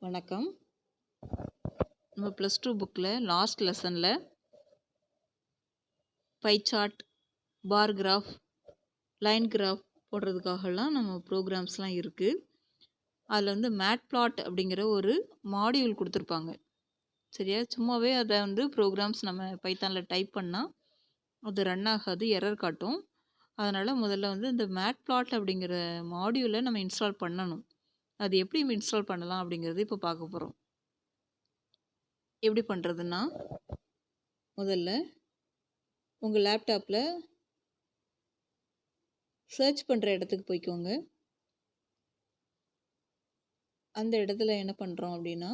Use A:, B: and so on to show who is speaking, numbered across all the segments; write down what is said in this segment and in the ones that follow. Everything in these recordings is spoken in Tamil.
A: வணக்கம். நம்ம +2 புக்கில் லாஸ்ட் லெசனில் pie chart, bar graph, line graph போடுறதுக்காகலாம் நம்ம ப்ரோக்ராம்ஸ்லாம் இருக்குது. அதில் மேட்ப்ளாட் அப்படிங்கிற ஒரு மாடியூல் கொடுத்துருப்பாங்க. சரியா? சும்மாவே அதை ப்ரோக்ராம்ஸ் நம்ம பைத்தானில் டைப் பண்ணால் அது ரன் ஆகாது, எரர் காட்டும். அதனால் முதல்ல இந்த மேட்ப்ளாட் அப்படிங்கிற மாடியூலை நம்ம இன்ஸ்டால் பண்ணணும். அது எப்படி இன்ஸ்டால் பண்ணலாம் அப்படிங்கிறது இப்போ பார்க்க போகிறோம். எப்படி பண்ணுறதுன்னா, முதல்ல உங்கள் லேப்டாப்பில் சர்ச் பண்ணுற இடத்துக்கு போய்க்கோங்க. அந்த இடத்துல என்ன பண்ணுறோம் அப்படின்னா,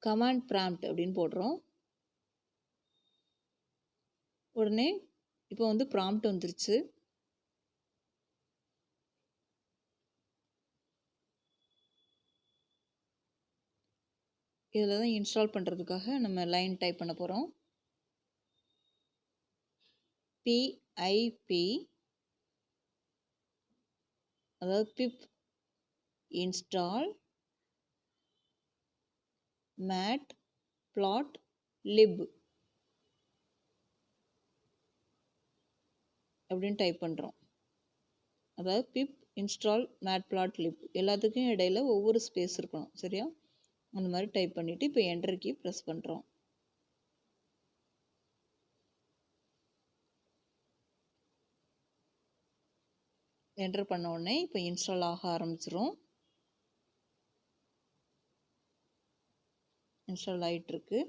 A: கமாண்ட் ப்ராம்ப்ட் அப்படின்னு போடுறோம். உடனே இப்போ ப்ராம்ப்ட் வந்துருச்சு. இதில் தான் இன்ஸ்டால் பண்ணுறதுக்காக நம்ம லைன் டைப் பண்ண போகிறோம். PIP, அதாவது பிப் இன்ஸ்டால் matplotlib அப்படின்னு டைப் பண்ணுறோம். அதாவது பிப் இன்ஸ்டால் matplotlib எல்லாத்துக்கும் இடையில ஒவ்வொரு ஸ்பேஸ் இருக்கணும். சரியா? அந்த மாதிரி டைப் பண்ணிவிட்டு இப்போ என்டர் கீ ப்ரெஸ் பண்ணுறோம். என்டர் பண்ண உடனே இப்போ இன்ஸ்டால் ஆக ஆரம்பிச்சிரும். இன்ஸ்டால் ஆகிட்டுருக்கு.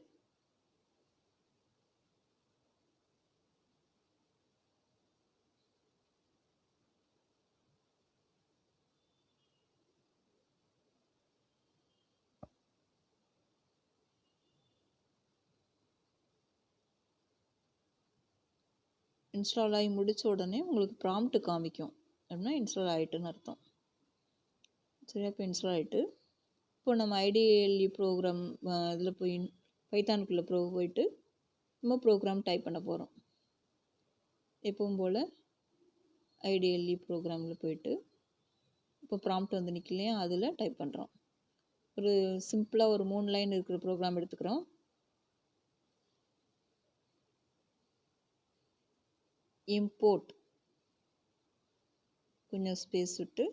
A: இன்ஸ்டால் ஆகி முடித்த உடனே உங்களுக்கு ப்ராம்ப்ட் காமிக்கும். அப்படின்னா இன்ஸ்டால் ஆகிட்டுன்னு அர்த்தம். சரியா? இப்போ இன்ஸ்டால் ஆகிட்டு இப்போ நம்ம ஐடிஎல்இ ப்ரோக்ராம் இதில் போய் பைத்தானுக்குள்ளே போயிட்டு நம்ம ப்ரோக்ராம் டைப் பண்ண போகிறோம். எப்பவும் போல் ஐடிஎல்இ ப்ரோக்ராமில் போயிட்டு இப்போ ப்ராம்ப்ட் நிற்கலையா, அதில் டைப் பண்ணுறோம். ஒரு சிம்பிளாக ஒரு 3 லைன் இருக்கிற ப்ரோக்ராம் எடுத்துக்கிறோம். இம்போர்ட் கொஞ்சம் ஸ்பேஸ் விட்டு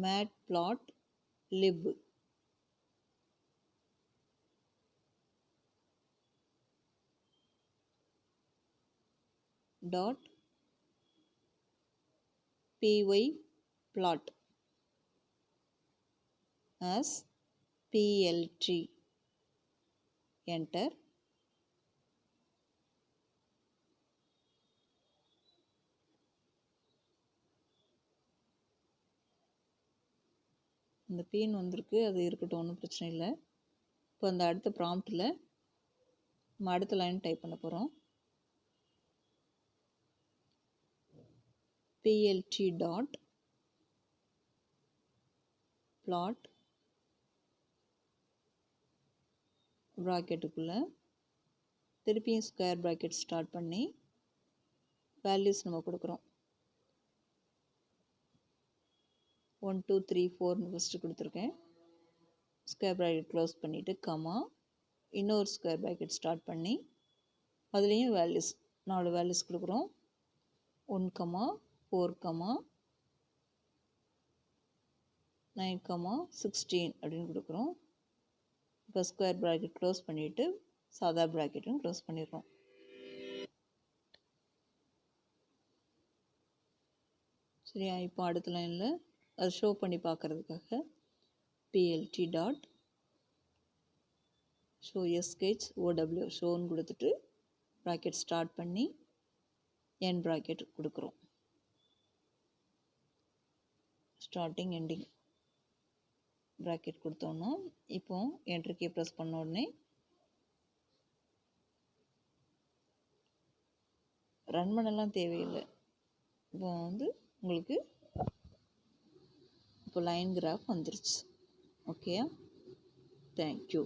A: matplotlib .pyplot as plt, enter. இந்த பீன் வந்திருக்கு, அது இருக்கட்டும், ஒன்றும் பிரச்சனை இல்லை. இப்போ அந்த அடுத்த ப்ராம்ப்டில் நம்ம அடுத்த லைன் டைப் பண்ண போகிறோம். plt டாட் plot ப்ராக்கெட்டுக்குள்ளே திருப்பியும் ஸ்கொயர் ப்ராக்கெட் ஸ்டார்ட் பண்ணி வேல்யூஸ் நம்ம கொடுக்குறோம். 1 2 3 4 ஃபஸ்ட்டு கொடுத்துருக்கேன். ஸ்கொயர் ப்ராக்கெட் க்ளோஸ் பண்ணிவிட்டு கமா இன்னொரு ஸ்கொயர் ப்ராக்கெட் ஸ்டார்ட் பண்ணி அதுலேயும் வேல்யூஸ் 4 வேல்யூஸ் கொடுக்குறோம். 1 கமா 4 கமா 9 கமா 16 அப்படின்னு கொடுக்குறோம். இப்போ ஸ்கொயர் ப்ராக்கெட் க்ளோஸ் பண்ணிவிட்டு சாதா ப்ராக்கெட்டும் க்ளோஸ் பண்ணிடுறோம். சரியா? இப்போ அடுத்த லைனில் அது ஷோ பண்ணி பார்க்குறதுக்காக plt dot show sketch ow ஷோன்னு கொடுத்துட்டு ப்ராக்கெட் ஸ்டார்ட் பண்ணி என் ப்ராக்கெட் கொடுக்குறோம். ஸ்டார்டிங் எண்டிங் ப்ராக்கெட் கொடுத்தோன்னா இப்போ என்டர் கீ ப்ரெஸ் பண்ண உடனே ரன் பண்ணலாம் தேவையில்லை. இப்போ உங்களுக்கு இப்போ லைன் கிராஃப் வந்துருச்சு. ஓகேயா? தேங்க்யூ.